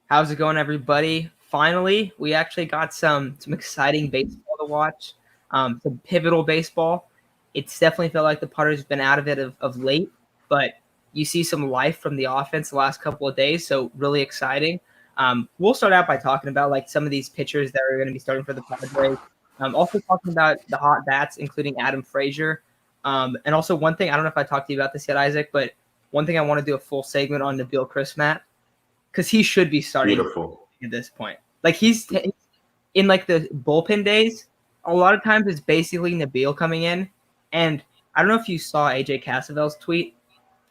How's it going, everybody? Finally, we actually got some exciting baseball to watch. Some pivotal baseball. It's definitely felt like the Padres have been out of it of late, but you see some life from the offense the last couple of days, so really exciting. We'll start out by talking about like some of these pitchers that are going to be starting for the Padres. Also talking about the hot bats, including Adam Frazier. And also one thing, I don't know if I talked to you about this yet, Isaac, but one thing I want to do a full segment on Nabil Chrismat because he should be starting Beautiful. at this point. Like he's in like the bullpen days. A lot of times it's basically Nabil coming in, and I don't know if you saw AJ Casavel's tweet,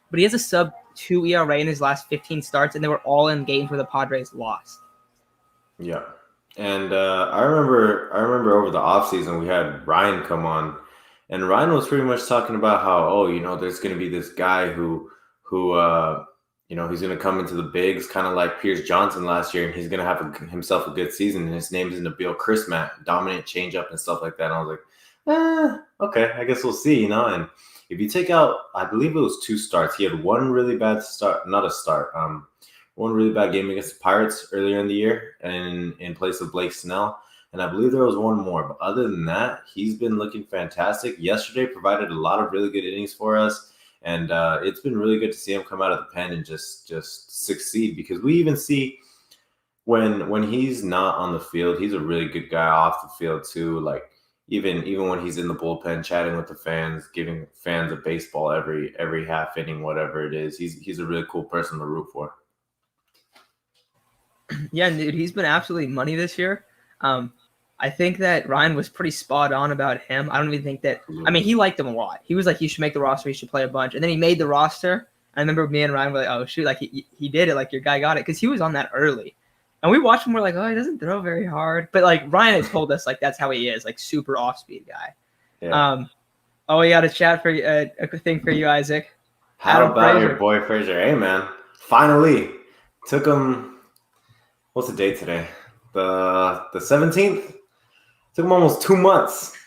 but he has a sub 2 ERA in his last 15 starts, and they were all in games where the Padres lost. Yeah. And I remember over the offseason we had Ryan come on, and Ryan was pretty much talking about how, there's going to be this guy who he's going to come into the bigs, kind of like Pierce Johnson last year, and he's going to have himself a good season. And his name is Nabil Chrismat, dominant changeup and stuff like that. And I was like, okay, I guess we'll see, And if you take out, I believe it was 2 starts. He had one really bad start, not a start. One really bad game against the Pirates earlier in the year, and in place of Blake Snell. And I believe there was one more. But other than that, he's been looking fantastic. Yesterday provided a lot of really good innings for us. And it's been really good to see him come out of the pen and just succeed, because we even see when he's not on the field, he's a really good guy off the field too. Like even when he's in the bullpen chatting with the fans, giving fans a baseball every half inning, whatever it is, he's a really cool person to root for. Yeah, dude, he's been absolutely money this year. I think that Ryan was pretty spot on about him. I don't even think that – I mean, he liked him a lot. He was like, he should make the roster. He should play a bunch. And then he made the roster. I remember me and Ryan were like, oh, shoot, like he did it. Like your guy got it because he was on that early. And we watched him. We're like, oh, he doesn't throw very hard. But like Ryan has told us like that's how he is, like super off-speed guy. Yeah. We got a chat for a thing for you, Isaac. How Adam about Frazier. Your boy Frazier? Hey, man. Finally. Took him – what's the date today? The 17th? Took him almost 2 months.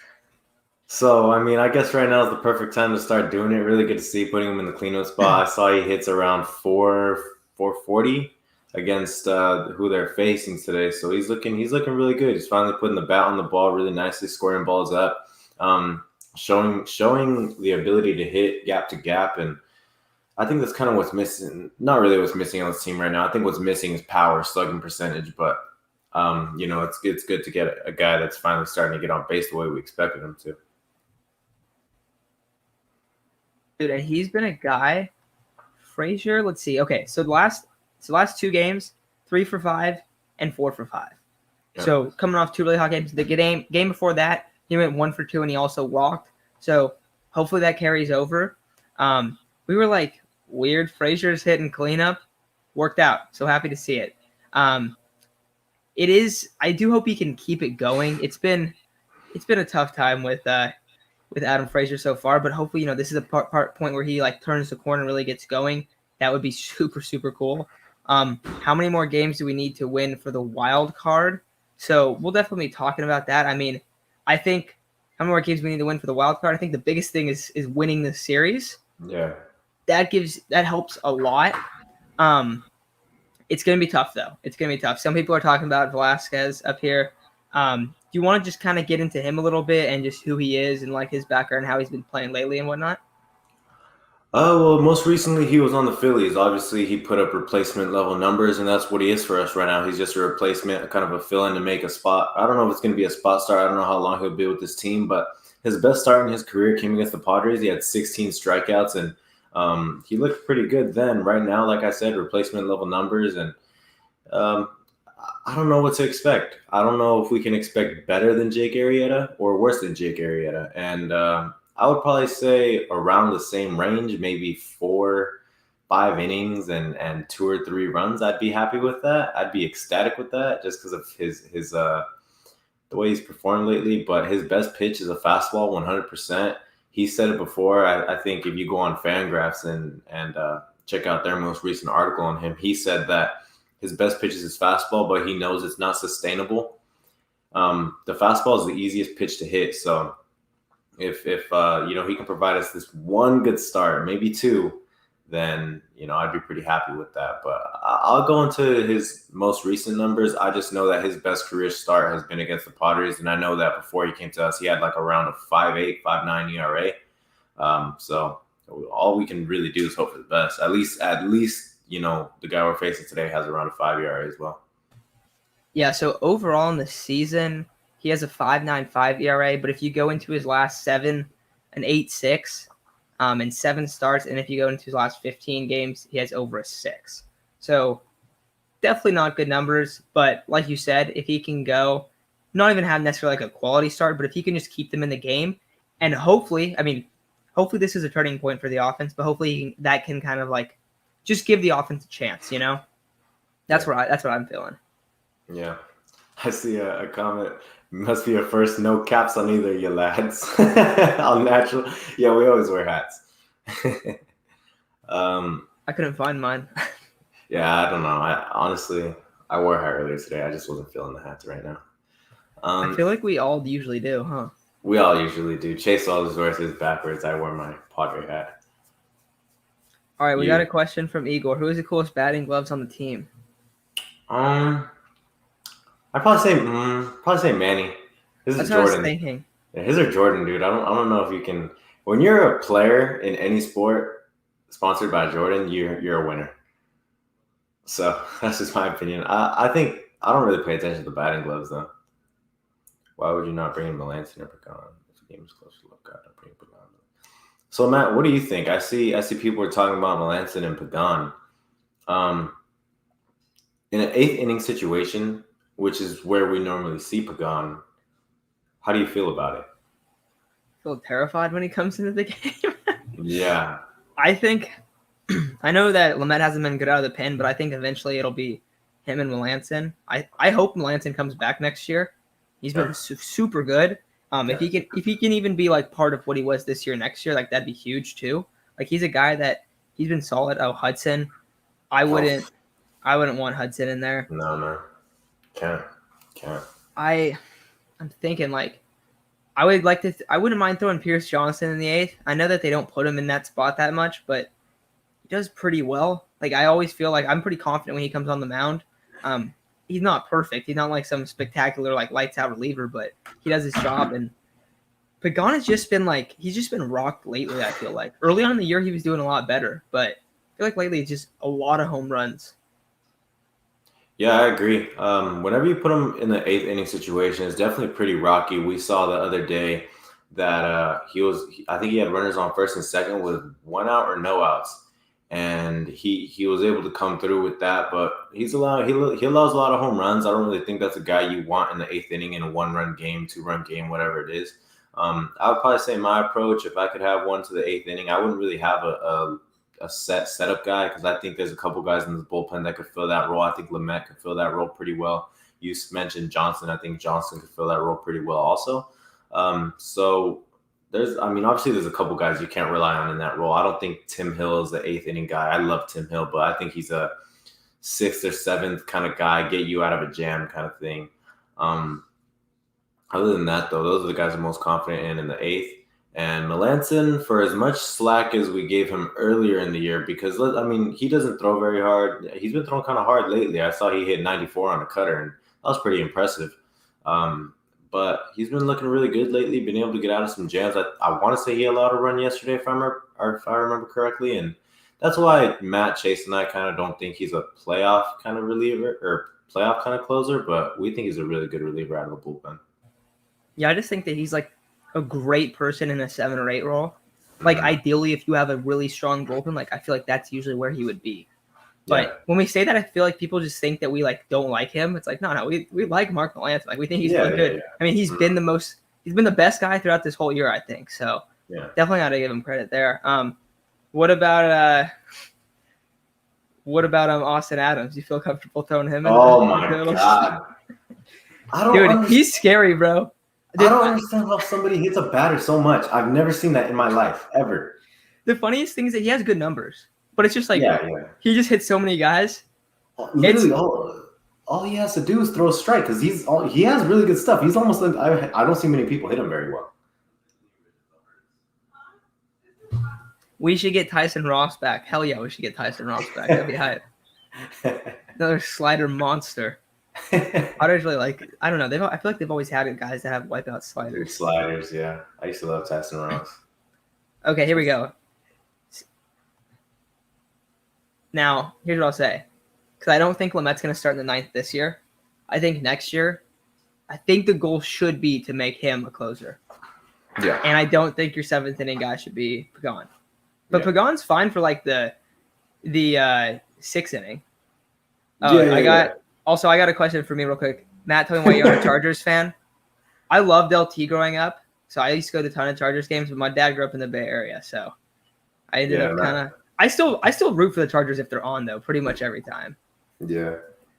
So, I mean, I guess right now is the perfect time to start doing it. Really good to see putting him in the cleanup spot. I saw he hits around 440 against who they're facing today. So he's looking really good. He's finally putting the bat on the ball really nicely, scoring balls up, showing the ability to hit gap to gap. And I think that's kind of what's missing. Not really what's missing on this team right now. I think what's missing is power, slugging percentage, but it's good to get a guy that's finally starting to get on base the way we expected him to. Dude, and he's been a guy, Frazier. Let's see. Okay, so the last 2 games, 3 for 5 and 4 for 5. Yeah. So coming off 2 really hot games. The game before that, he went 1 for 2 and he also walked. So hopefully that carries over. We were like, weird. Frazier's hitting cleanup, worked out. So happy to see it. It is. I do hope he can keep it going. It's been a tough time with Adam Frazier so far, but hopefully this is a point where he like turns the corner and really gets going. That would be super super cool. How many more games do we need to win for the wild card? So we'll definitely be talking about that. I mean, I think how many more games we need to win for the wild card? I think the biggest thing is winning the series. Yeah, that helps a lot. It's going to be tough, though. It's going to be tough. Some people are talking about Velasquez up here. Do you want to just kind of get into him a little bit and just who he is and like his background and how he's been playing lately and whatnot? Well, most recently he was on the Phillies. Obviously, he put up replacement level numbers, and that's what he is for us right now. He's just a replacement, kind of a fill-in to make a spot. I don't know if it's going to be a spot start. I don't know how long he'll be with this team, but his best start in his career came against the Padres. He had 16 strikeouts, and he looked pretty good then. Right now, like I said, replacement level numbers, and I don't know what to expect. I don't know if we can expect better than Jake Arrieta or worse than Jake Arrieta. And I would probably say around the same range, maybe 4-5 innings and 2 or 3 runs. I'd be happy with that. I'd be ecstatic with that just because of his the way he's performed lately. But his best pitch is a fastball, 100%. He said it before. I think if you go on Fangraphs and check out their most recent article on him, he said that his best pitch is his fastball, but he knows it's not sustainable. The fastball is the easiest pitch to hit. So if he can provide us this one good start, maybe 2, then I'd be pretty happy with that. But I'll go into his most recent numbers. I just know that his best career start has been against the Padres, and I know that before he came to us, he had like around a 5.8, 5.9 ERA. So all we can really do is hope for the best. At least the guy we're facing today has around a 5 ERA as well. Yeah. So overall in the season, he has a 5.95 ERA. But if you go into his last 7, an 8.6. And 7 starts, and if you go into his last 15 games, he has over a 6. So definitely not good numbers, but like you said, if he can go, not even have necessarily like a quality start, but if he can just keep them in the game, and hopefully this is a turning point for the offense, but hopefully that can kind of like just give the offense a chance, That's what I'm feeling. Yeah. I see a comment. Must be a first no caps on either of you lads. All natural. Yeah, we always wear hats. I couldn't find mine. Yeah, I don't know. I wore a hat earlier today. I just wasn't feeling the hats right now. I feel like we all usually do, huh? We all usually do. Chase always wears his backwards. I wear my Padre hat. All right, we got a question from Igor. Who is the coolest batting gloves on the team? I'd probably say Manny. His is Jordan. What I was thinking. Yeah, his are Jordan, dude. I don't know if you can. When you're a player in any sport sponsored by Jordan, you're a winner. So that's just my opinion. I think I don't really pay attention to the batting gloves though. Why would you not bring in Melanson or Pagan? If the game is close to look, I'd bring Pagan. So Matt, what do you think? I see people are talking about Melanson and Pagan. In an 8th inning situation, which is where we normally see Pagan, how do you feel about it? I feel terrified when he comes into the game. Yeah. I think I know that Lamet hasn't been good out of the pen, but I think eventually it'll be him and Melanson. I hope Melanson comes back next year. He's been super good. If he can even be like part of what he was this year next year, like that'd be huge too. Like he's a guy that he's been solid. Oh, Hudson. I wouldn't want Hudson in there. No. Can't. I'm thinking like I wouldn't mind throwing Pierce Johnson in the 8th. I know that they don't put him in that spot that much, but he does pretty well. Like I always feel like I'm pretty confident when he comes on the mound. He's not perfect. He's not like some spectacular like lights out reliever, but he does his job. And Pagan has just been like he's just been rocked lately. I feel like early on in the year he was doing a lot better, but I feel like lately it's just a lot of home runs. Yeah, I agree. Whenever you put him in the 8th inning situation, it's definitely pretty rocky. We saw the other day that I think he had runners on first and second with 1 out or no outs, and he was able to come through with that. But he allows a lot of home runs. I don't really think that's a guy you want in the 8th inning in a 1-run game, 2-run game, whatever it is. I would probably say my approach, if I could have one to the 8th inning, I wouldn't really have a setup guy because I think there's a couple guys in the bullpen that could fill that role. I think Lamet could fill that role pretty well. You mentioned Johnson. I think Johnson could fill that role pretty well also. So obviously there's a couple guys you can't rely on in that role. I don't think Tim Hill is the 8th inning guy. I love Tim Hill, but I think he's a 6th or 7th kind of guy, get you out of a jam kind of thing. Other than that, though, those are the guys I'm most confident in the 8th. And Melanson, for as much slack as we gave him earlier in the year, because, he doesn't throw very hard. He's been throwing kind of hard lately. I saw he hit 94 on a cutter, and that was pretty impressive. But he's been looking really good lately, been able to get out of some jams. I want to say he allowed a run yesterday, if I remember correctly. And that's why Matt, Chase, and I kind of don't think he's a playoff kind of reliever or playoff kind of closer, but we think he's a really good reliever out of the bullpen. Yeah, I just think that he's like a great person in a 7 or 8 role. Like ideally, if you have a really strong bullpen, like I feel like that's usually where he would be. But when we say that, I feel like people just think that we like don't like him. It's like no, we like Mark Melanson. Like we think he's really good. Yeah. I mean, he's been the best guy throughout this whole year, I think. So definitely got to give him credit there. What about Austin Adams? You feel comfortable throwing him in? Oh my god, dude, he's scary, bro. I don't understand how somebody hits a batter so much. I've never seen that in my life, ever. The funniest thing is that he has good numbers, but it's just like he just hits so many guys. Literally, all he has to do is throw a strike because he has really good stuff. He's almost like I don't see many people hit him very well. We should get Tyson Ross back. Hell yeah, we should get Tyson Ross back. That'd be hype. Another slider monster. Padres really like. I don't know. I feel like they've always had guys that have wipeout sliders. Sliders, yeah. I used to love Tyson Ross. Okay, here we go. Now, here's what I'll say. Because I don't think Lamet's going to start in the 9th this year. I think next year, I think the goal should be to make him a closer. Yeah. And I don't think your 7th inning guy should be Pagan. But Yeah. Pagan's fine for like the 6th inning. Also, I got a question for me real quick. Matt, tell me why you're a Chargers fan. I loved LT growing up. So I used to go to a ton of Chargers games, but my dad grew up in the Bay Area. So I ended up kind of – I still root for the Chargers if they're on, though, pretty much every time. Yeah.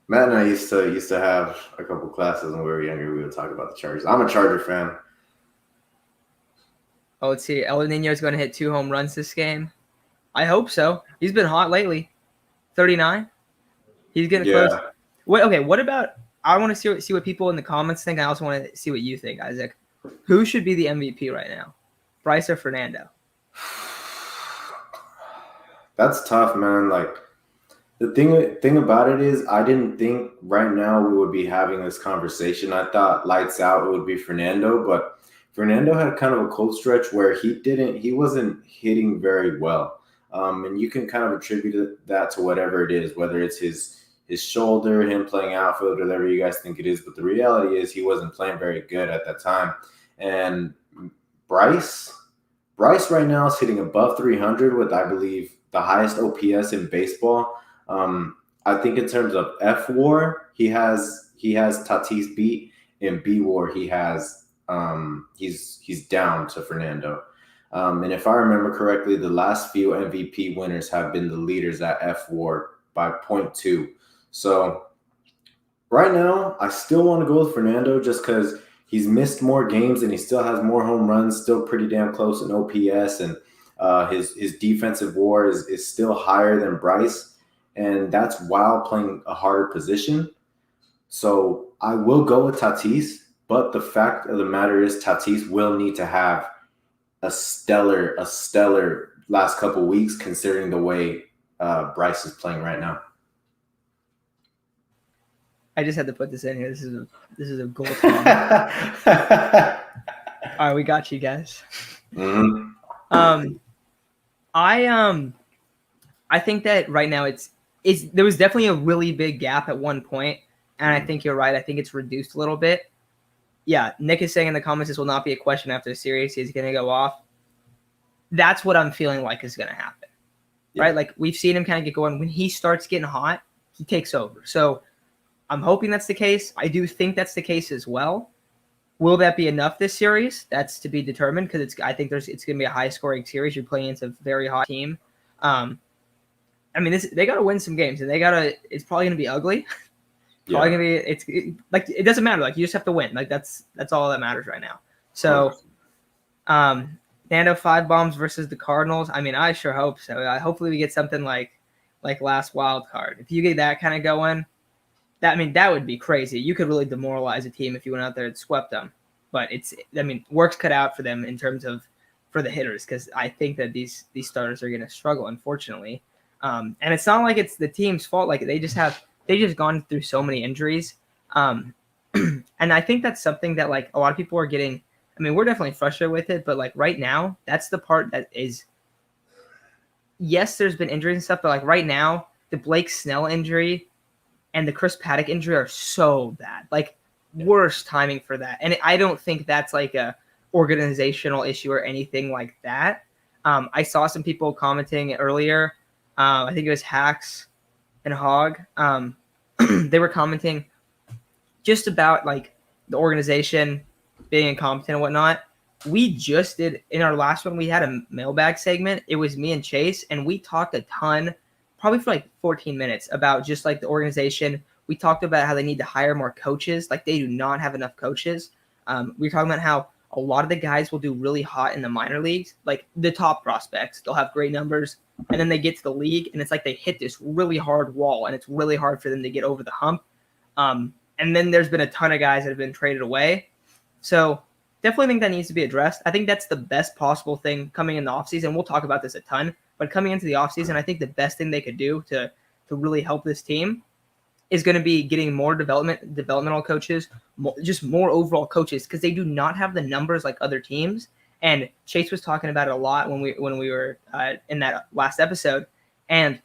Matt and I used to have a couple classes when we were younger. We would talk about the Chargers. I'm a Charger fan. Oh, let's see. El Nino's going to hit 2 home runs this game. I hope so. He's been hot lately. 39. He's getting close. What about – I want to see what people in the comments think. I also want to see what you think, Isaac. Who should be the MVP right now? Bryce or Fernando? That's tough, man. Like, the thing about it is I didn't think right now we would be having this conversation. I thought lights out it would be Fernando, but Fernando had kind of a cold stretch where he wasn't hitting very well. And you can kind of attribute that to whatever it is, whether it's his shoulder, him playing outfield, whatever you guys think it is. But the reality is he wasn't playing very good at that time. And Bryce right now is hitting above 300 with, I believe, the highest OPS in baseball. I think in terms of F-WAR, he has Tatis beat. In B-WAR, he has he's down to Fernando. And if I remember correctly, the last few MVP winners have been the leaders at F-WAR by 0.2. So right now, I still want to go with Fernando just because he's missed more games and he still has more home runs, still pretty damn close in OPS, and his defensive WAR is still higher than Bryce, and that's while playing a harder position. So I will go with Tatis, but the fact of the matter is Tatis will need to have a stellar last couple weeks considering the way Bryce is playing right now. I just had to put this in here. This is a goal talk. All right, we got you guys. Mm-hmm. I think that right now there was definitely a really big gap at one point, and I think you're right. I think it's reduced a little bit. Yeah, Nick is saying in the comments this will not be a question after the series. He's going to go off. That's what I'm feeling like is going to happen, right? Like we've seen him kind of get going. When he starts getting hot, he takes over. So I'm hoping that's the case. I do think that's the case as well. Will that be enough this series? That's to be determined because I think it's going to be a high-scoring series. You're playing against a very hot team. I mean, they got to win some games, and it's probably going to be ugly. Probably going to be it doesn't matter. Like you just have to win. Like that's all that matters right now. So, Nando 5 bombs versus the Cardinals. I mean, I sure hope so. Hopefully we get something like last wild card. If you get that kind of going, that would be crazy. You could really demoralize a team if you went out there and swept them. But work's cut out for them in terms of for the hitters because I think that these starters are going to struggle, unfortunately. And it's not like it's the team's fault. Like they just gone through so many injuries. And I think that's something that like a lot of people are getting. I mean, we're definitely frustrated with it, but like right now, that's the part that is. Yes, there's been injuries and stuff, but like right now, the Blake Snell injury and the Chris Paddock injury are so bad. Like worst timing for that. And I don't think that's like a organizational issue or anything like that. I saw some people commenting earlier. I think it was Hacks and Hog. They were commenting just about like the organization being incompetent and whatnot. We just did in our last one, we had a mailbag segment. It was me and Chase, and we talked a ton, probably for like 14 minutes about just like the organization. We talked about how they need to hire more coaches. Like they do not have enough coaches. We were talking about how a lot of the guys will do really hot in the minor leagues, like the top prospects. They'll have great numbers, and then they get to the league, and it's like they hit this really hard wall, and it's really hard for them to get over the hump. And then there's been a ton of guys that have been traded away. So definitely think that needs to be addressed. I think that's the best possible thing coming in the offseason. We'll talk about this a ton, but coming into the offseason, I think the best thing they could do to really help this team is going to be getting more developmental coaches, just more overall coaches, because they do not have the numbers like other teams. And Chase was talking about it a lot when we were in that last episode. And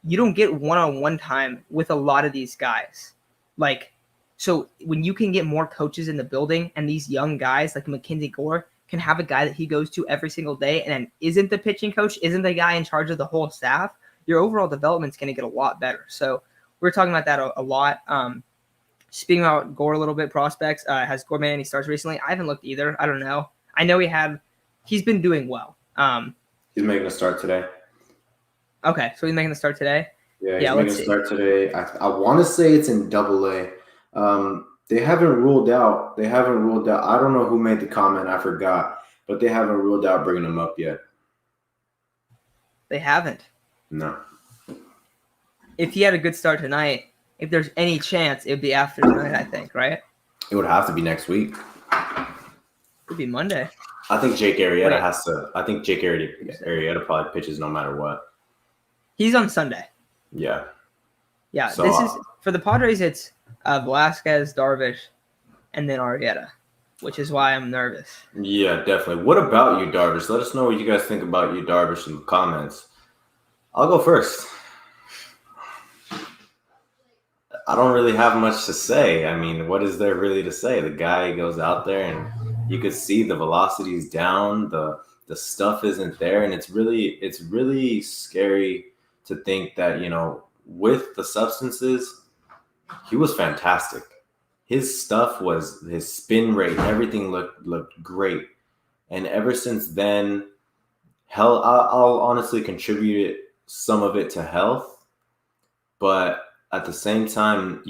you don't get one-on-one time with a lot of these guys. Like, so when you can get more coaches in the building and these young guys like Mackenzie Gore can have a guy that he goes to every single day and isn't the pitching coach, isn't the guy in charge of the whole staff, your overall development's going to get a lot better. So we're talking about that a lot. Speaking about Gore a little bit, prospects, has Gore made any starts recently? I haven't looked either. I don't know. I know he's been doing well. He's making a start today. Okay, so he's making the start today? Yeah, he's making a start today. I want to say it's in Double-A. They haven't ruled out. I don't know who made the comment. I forgot. But they haven't ruled out bringing him up yet. They haven't? No. If he had a good start tonight, if there's any chance, it would be after tonight, I think, right? It would have to be next week. It would be Monday. I think Jake Arrieta has to. I think Jake Arrieta probably pitches no matter what. He's on Sunday. Yeah. Yeah, so, this is for the Padres. It's Velasquez, Darvish, and then Arrieta, which is why I'm nervous. Yeah, definitely. What about you, Darvish? Let us know what you guys think about you, Darvish, in the comments. I'll go first. I don't really have much to say. I mean, what is there really to say? The guy goes out there and you could see the velocity's down, the stuff isn't there, and it's really scary to think that, with the substances, he was fantastic. His stuff was his spin rate, everything looked great. And ever since then, I'll honestly contribute some of it to health, but at the same time,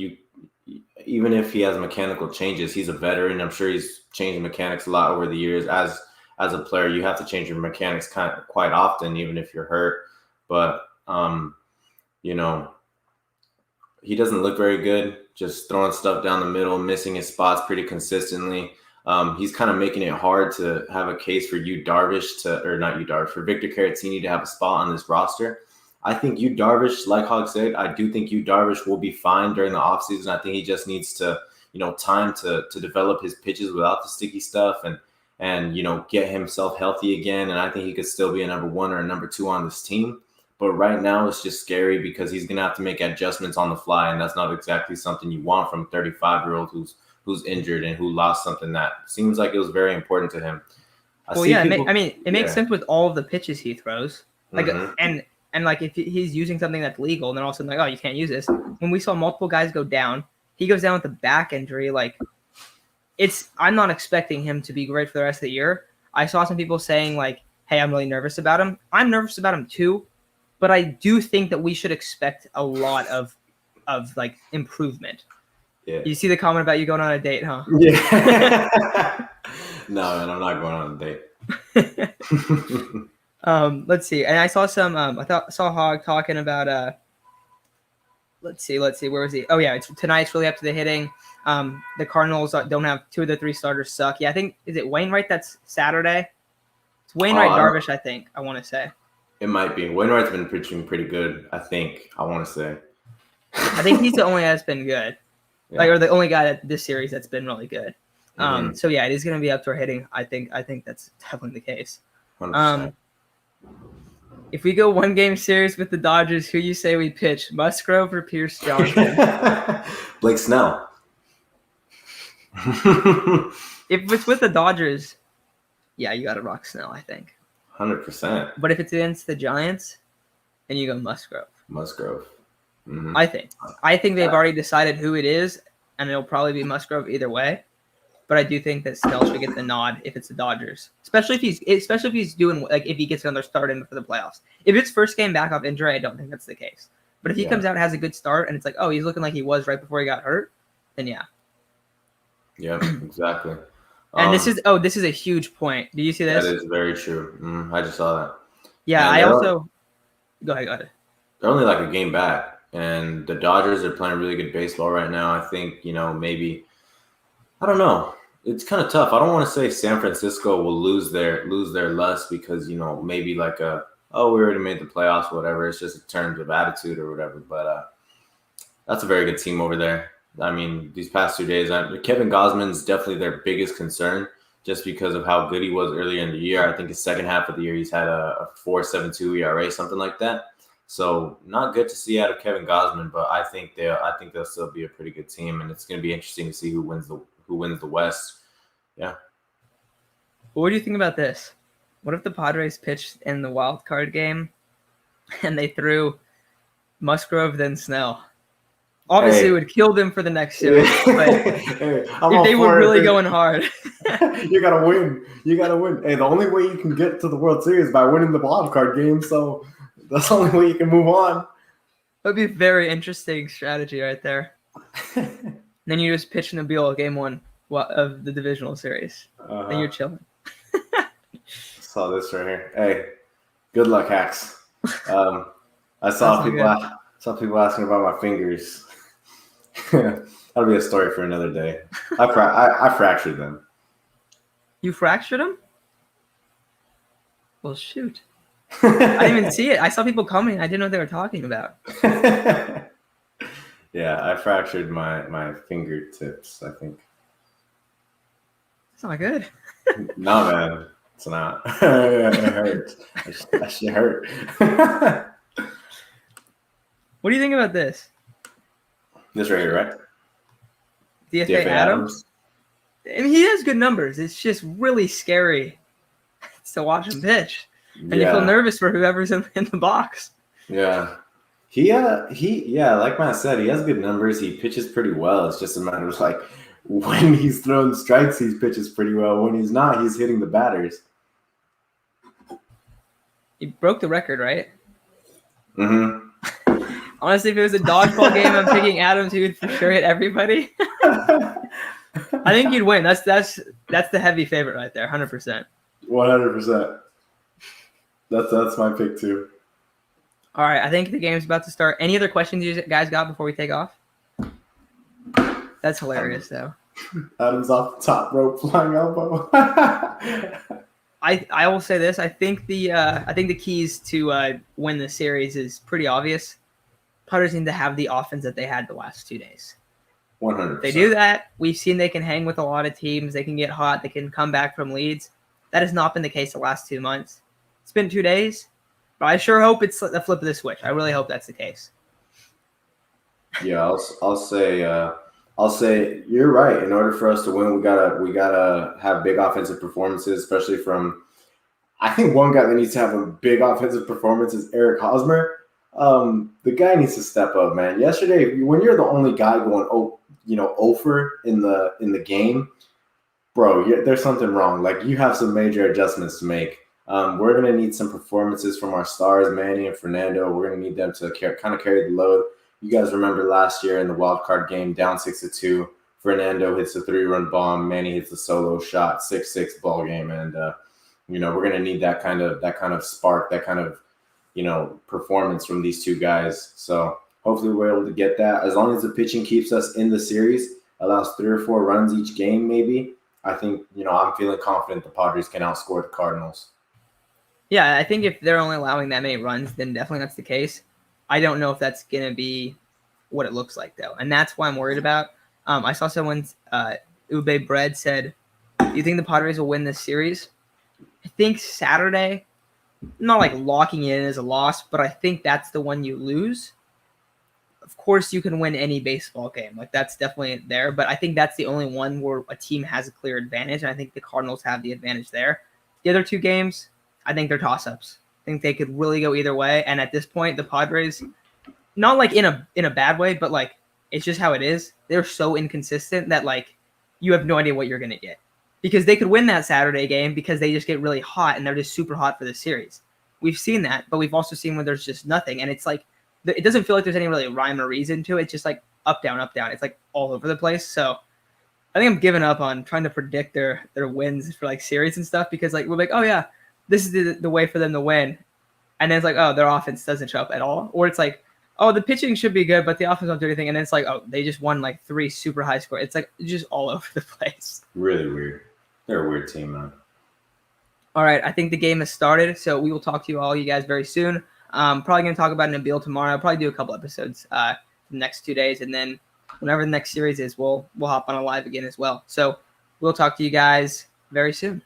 even if he has mechanical changes, he's a veteran. I'm sure he's changed mechanics a lot over the years. As a player, you have to change your mechanics quite often, even if you're hurt. But he doesn't look very good. Just throwing stuff down the middle, missing his spots pretty consistently. He's kind of making it hard to have a case for for Victor Caratini to have a spot on this roster. I think Darvish, like Hog said, I do think Darvish will be fine during the offseason. I think he just needs to, time to develop his pitches without the sticky stuff and get himself healthy again. And I think he could still be a number one or a number two on this team. But right now it's just scary because he's going to have to make adjustments on the fly. And that's not exactly something you want from a 35-year-old who's injured and who lost something that seems like it was very important to him. It makes sense with all of the pitches he throws. Like, And like if he's using something that's legal, and then all of a sudden like, oh, you can't use this. When we saw multiple guys go down, he goes down with a back injury. Like, I'm not expecting him to be great for the rest of the year. I saw some people saying like, hey, I'm really nervous about him. I'm nervous about him too, but I do think that we should expect a lot of like improvement. Yeah. You see the comment about you going on a date, huh? Yeah. No, man, I'm not going on a date. Let's see. And I saw some saw Hog talking about let's see, where was he? Oh yeah, tonight's really up to the hitting. The Cardinals don't have two of the three starters suck. Yeah, I think is it Wainwright that's Saturday? It's Wainwright Darvish, I think. I want to say. It might be. Wainwright's been pitching pretty good, I want to say. I think he's the only guy that's been good. Yeah. Or the only guy this series that's been really good. So yeah, it is gonna be up to our hitting. I think that's definitely the case. 100%. If we go 1-game series with the Dodgers, who you say we pitch? Musgrove or Pierce Johnson? Blake Snell. If it's with the Dodgers, yeah, you got to rock Snell, I think. 100%. But if it's against the Giants, then you go Musgrove. Mm-hmm. I think they've already decided who it is, and it'll probably be Musgrove either way. But I do think that Snell should get the nod if it's the Dodgers, especially if he's doing like if he gets another start in for the playoffs. If it's first game back off injury, I don't think that's the case. But if he comes out and has a good start and it's like, oh, he's looking like he was right before he got hurt, then yeah. Yeah, exactly. And this is a huge point. Do you see this? That is very true. I just saw that. Yeah, and go ahead. They're only like a game back, and the Dodgers are playing really good baseball right now. I think maybe I don't know. it's kind of tough. I don't want to say San Francisco will lose their lust because maybe like we already made the playoffs, whatever. It's just in terms of attitude or whatever. But that's a very good team over there. I mean, these past 2 days, Kevin Gosman's definitely their biggest concern, just because of how good he was earlier in the year. I think his second half of the year, he's had a 4.72 ERA, something like that. So not good to see out of Kevin Gosman, but I think they'll still be a pretty good team, and it's going to be interesting to see who wins the West. Yeah. What do you think about this? What if the Padres pitched in the wild card game and they threw Musgrove then Snell? Obviously, it would kill them for the next series, but if they were really going hard. You gotta win. You gotta win. Hey, the only way you can get to the World Series is by winning the wild card game, so that's the only way you can move on. That'd be a very interesting strategy right there. Then you just pitch Nabil game 1 of the divisional series. Then you're chilling. Saw this right here. Hey, good luck, Hacks. I saw people asking about my fingers. That'll be a story for another day. I fractured them. You fractured them? Well, shoot. I didn't even see it. I saw people coming. I didn't know what they were talking about. Yeah, I fractured my fingertips, I think. It's not good. No, man. It's not. It hurts. That shit hurt. What do you think about this? This right here, right? DFA Adams? I mean, he has good numbers. It's just really scary to watch him pitch. And you feel nervous for whoever's in the box. Yeah. Like Matt said, he has good numbers. He pitches pretty well. It's just a matter of like when he's throwing strikes, he pitches pretty well. When he's not, he's hitting the batters. He broke the record, right? Mm-hmm. Honestly, if it was a dodgeball game, I'm picking Adams. He would for sure hit everybody. I think he'd win. That's the heavy favorite right there, 100%. 100%. That's my pick too. All right, I think the game's about to start. Any other questions you guys got before we take off? That's hilarious, though. Adams off the top rope, flying elbow. I will say this. I think the keys to win the series is pretty obvious. Padres need to have the offense that they had the last 2 days. 100%. If they do that, we've seen they can hang with a lot of teams. They can get hot. They can come back from leads. That has not been the case the last 2 months. It's been 2 days, but I sure hope it's the flip of the switch. I really hope that's the case. Yeah, I'll say you're right. In order for us to win, we gotta have big offensive performances, especially from. I think one guy that needs to have a big offensive performance is Eric Hosmer. The guy needs to step up, man. Yesterday, when you're the only guy going, over in the game, bro, there's something wrong. Like you have some major adjustments to make. We're gonna need some performances from our stars, Manny and Fernando. We're gonna need them to kind of carry the load. You guys remember last year in the wild card game, down 6-2. Fernando hits a 3-run bomb. Manny hits a solo shot, 6-6 ball game, and we're gonna need that kind of spark, that kind of performance from these two guys. So hopefully we're able to get that. As long as the pitching keeps us in the series, allows 3 or 4 runs each game, maybe. I think I'm feeling confident the Padres can outscore the Cardinals. Yeah, I think if they're only allowing that many runs, then definitely that's the case. I don't know if that's going to be what it looks like, though. And that's why I'm worried about. I saw someone's Ube Bread said, do you think the Padres will win this series? I think Saturday, not like locking it in as a loss, but I think that's the one you lose. Of course, you can win any baseball game. Like, that's definitely there. But I think that's the only one where a team has a clear advantage. And I think the Cardinals have the advantage there. The other 2 games, I think they're toss-ups. I think they could really go either way. And at this point, the Padres, not like in a bad way, but like it's just how it is. They're so inconsistent that like you have no idea what you're going to get. Because they could win that Saturday game because they just get really hot and they're just super hot for the series. We've seen that, but we've also seen when there's just nothing. And it's like, it doesn't feel like there's any really rhyme or reason to it. It's just like up, down, up, down. It's like all over the place. So I think I'm giving up on trying to predict their wins for like series and stuff because like we're like, oh yeah, this is the way for them to win. And then it's like, oh, their offense doesn't show up at all. Or it's like, oh, the pitching should be good, but the offense don't do anything. And then it's like, oh, they just won like 3 super high score. It's like just all over the place. Really weird. They're a weird team, man. All right, I think the game has started, so we will talk to you guys very soon. Probably going to talk about Nabil tomorrow. I'll probably do a couple episodes the next 2 days, and then whenever the next series is, we'll hop on a live again as well. So we'll talk to you guys very soon.